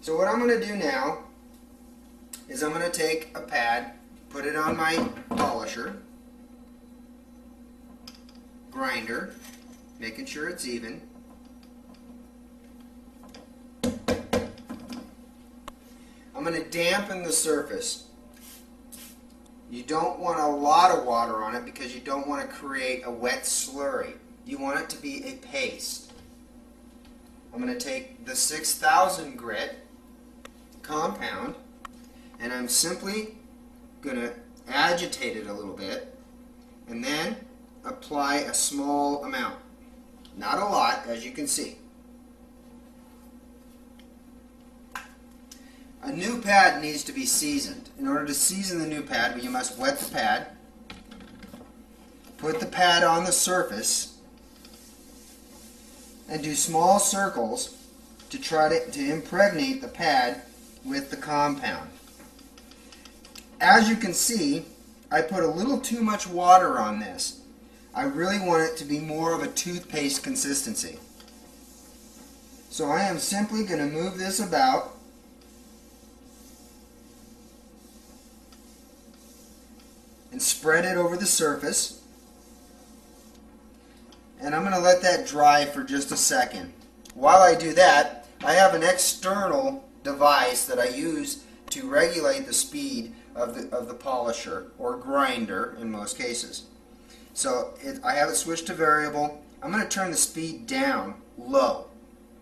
So what I'm going to do now is I'm going to take a pad, put it on my polisher, grinder, making sure it's even. I'm going to dampen the surface. You don't want a lot of water on it because you don't want to create a wet slurry. You want it to be a paste. I'm going to take the 6,000 grit compound and I'm simply going to agitate it a little bit and then apply a small amount. Not a lot, as you can see. A new pad needs to be seasoned. In order to season the new pad, you must wet the pad, put the pad on the surface, and do small circles to try to impregnate the pad with the compound. As you can see, I put a little too much water on this. I really want it to be more of a toothpaste consistency. So I am simply going to move this about and spread it over the surface, and I'm going to let that dry for just a second. While I do that, I have an external device that I use to regulate the speed of the polisher, or grinder in most cases. So I have it switched to variable. I'm going to turn the speed down low,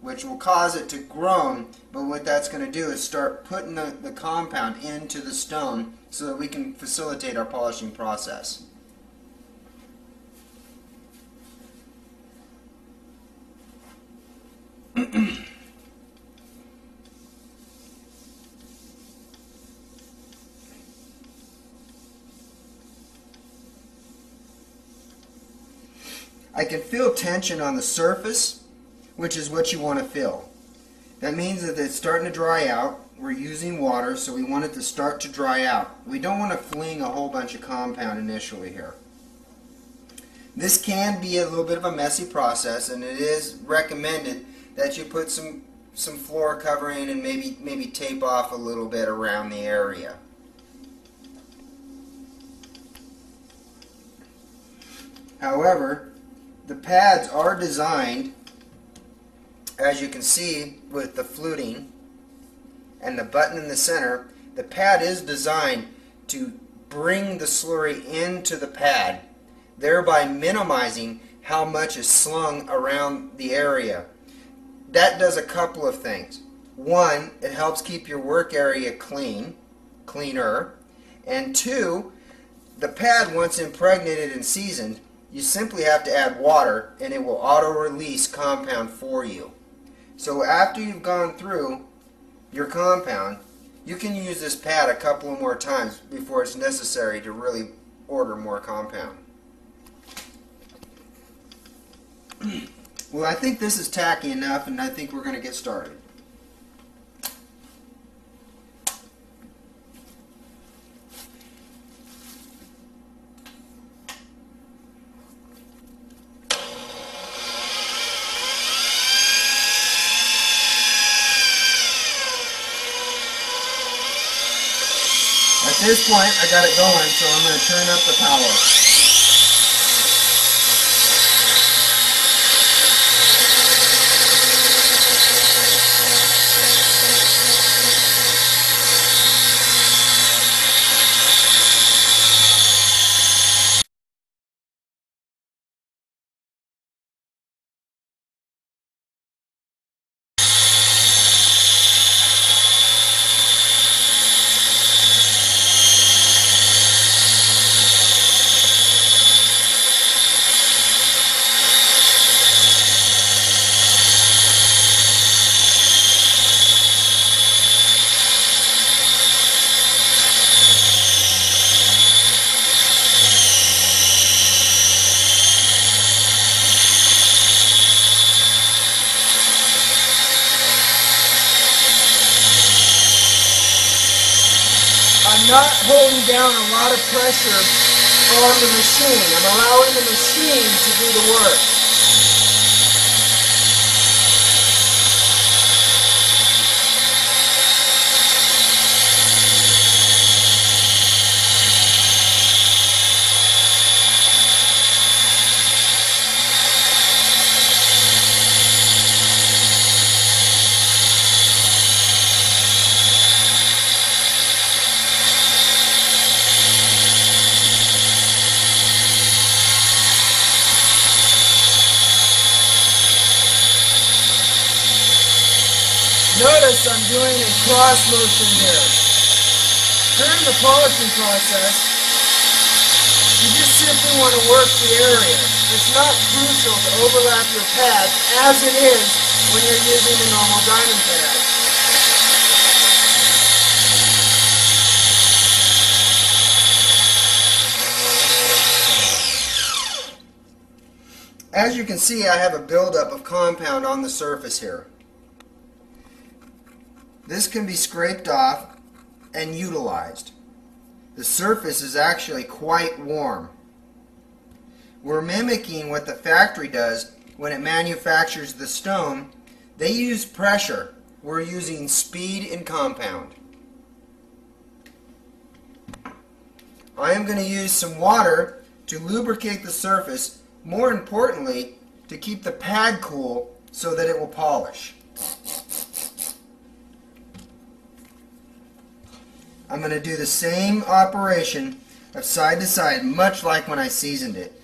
which will cause it to groan, but what that's going to do is start putting the compound into the stone so that we can facilitate our polishing process. I can feel tension on the surface, which is what you want to feel. That means that it's starting to dry out. We're using water, so we want it to start to dry out. We don't want to fling a whole bunch of compound initially here. This can be a little bit of a messy process, and it is recommended that you put some floor covering and maybe tape off a little bit around the area. However, the pads are designed, as you can see with the fluting and the button in the center, the pad is designed to bring the slurry into the pad, thereby minimizing how much is slung around the area. That does a couple of things. One, it helps keep your work area cleaner, and two, the pad, once impregnated and seasoned, you simply have to add water and it will auto-release compound for you. So after you've gone through your compound, you can use this pad a couple more times before it's necessary to really order more compound. Well, I think this is tacky enough, and I think we're going to get started. At this point, I got it going, so I'm going to turn up the power. I'm not holding down a lot of pressure on the machine. I'm allowing the machine to do the work. Notice I'm doing a cross motion here. During the polishing process, you just simply want to work the area. It's not crucial to overlap your pad as it is when you're using the normal diamond pad. As you can see, I have a buildup of compound on the surface here. This can be scraped off and utilized. The surface is actually quite warm. We're mimicking what the factory does when it manufactures the stone. They use pressure. We're using speed and compound. I am going to use some water to lubricate the surface. More importantly, to keep the pad cool so that it will polish. I'm going to do the same operation of side to side, much like when I seasoned it.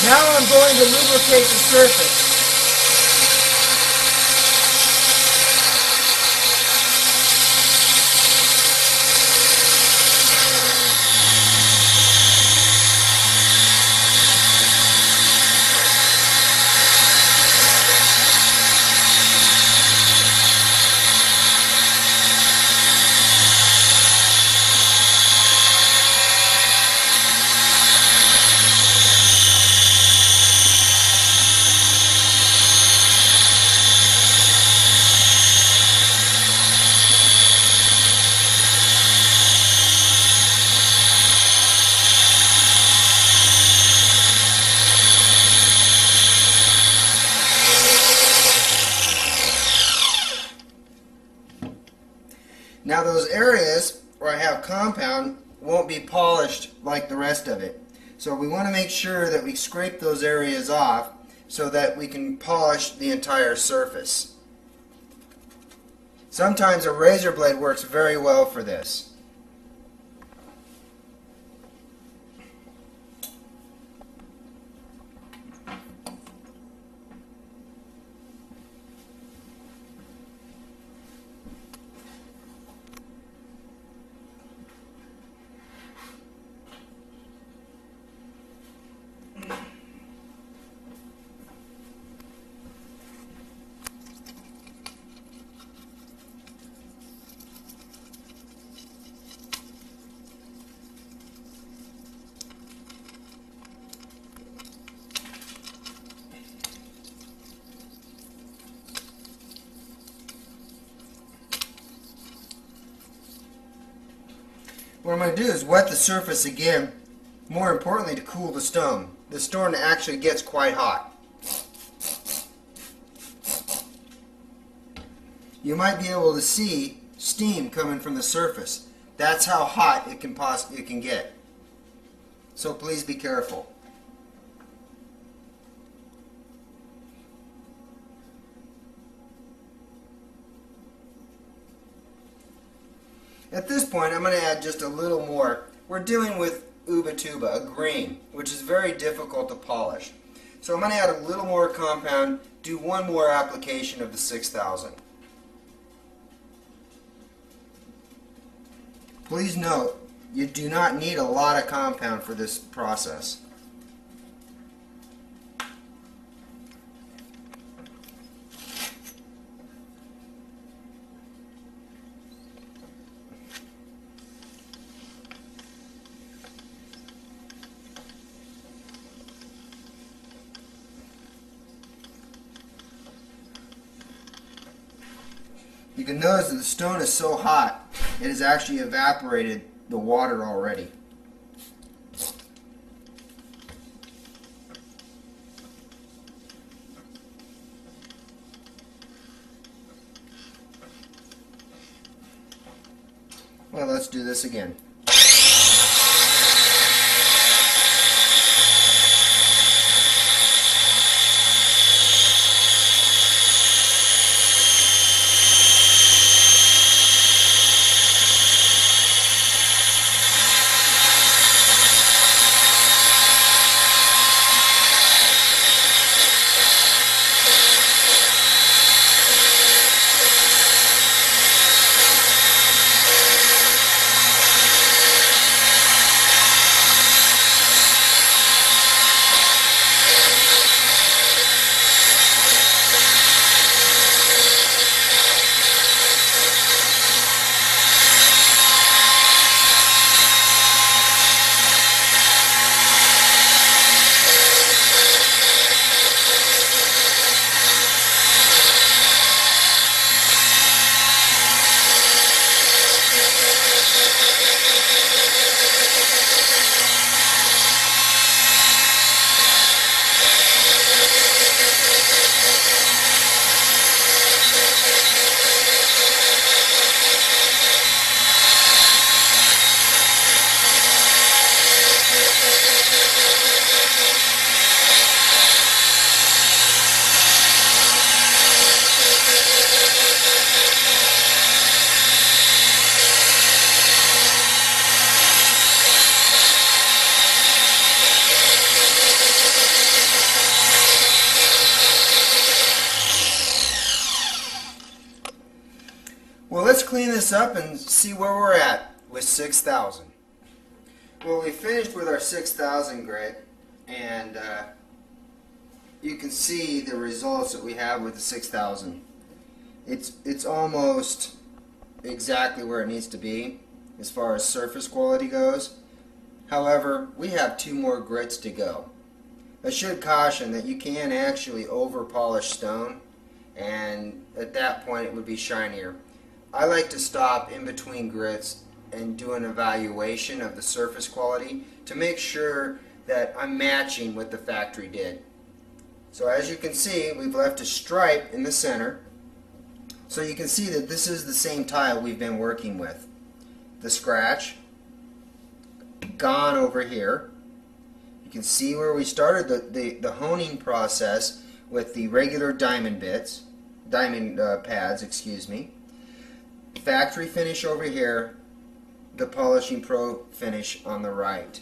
Now I'm going to lubricate the surface. Now those areas where I have compound won't be polished like the rest of it. So we want to make sure that we scrape those areas off so that we can polish the entire surface. Sometimes a razor blade works very well for this. What I'm going to do is wet the surface again, more importantly to cool the stone. The stone actually gets quite hot. You might be able to see steam coming from the surface. That's how hot it can get. So please be careful. At this point, I'm going to add just a little more. We're dealing with uba tuba, a grain, which is very difficult to polish. So I'm going to add a little more compound, do one more application of the 6000. Please note, you do not need a lot of compound for this process. You can notice that the stone is so hot, it has actually evaporated the water already. Well, let's do this again. Well, let's clean this up and see where we're at with 6,000. Well, we finished with our 6,000 grit, and you can see the results that we have with the 6,000. It's almost exactly where it needs to be as far as surface quality goes. However, we have 2 more grits to go. I should caution that you can actually over polish stone, and at that point it would be shinier. I like to stop in between grits and do an evaluation of the surface quality to make sure that I'm matching what the factory did. So as you can see, we've left a stripe in the center, so you can see that this is the same tile we've been working with. The scratch gone over here. You can see where we started the honing process with the regular diamond pads, excuse me. Factory finish over here, the Polishing Pro finish on the right.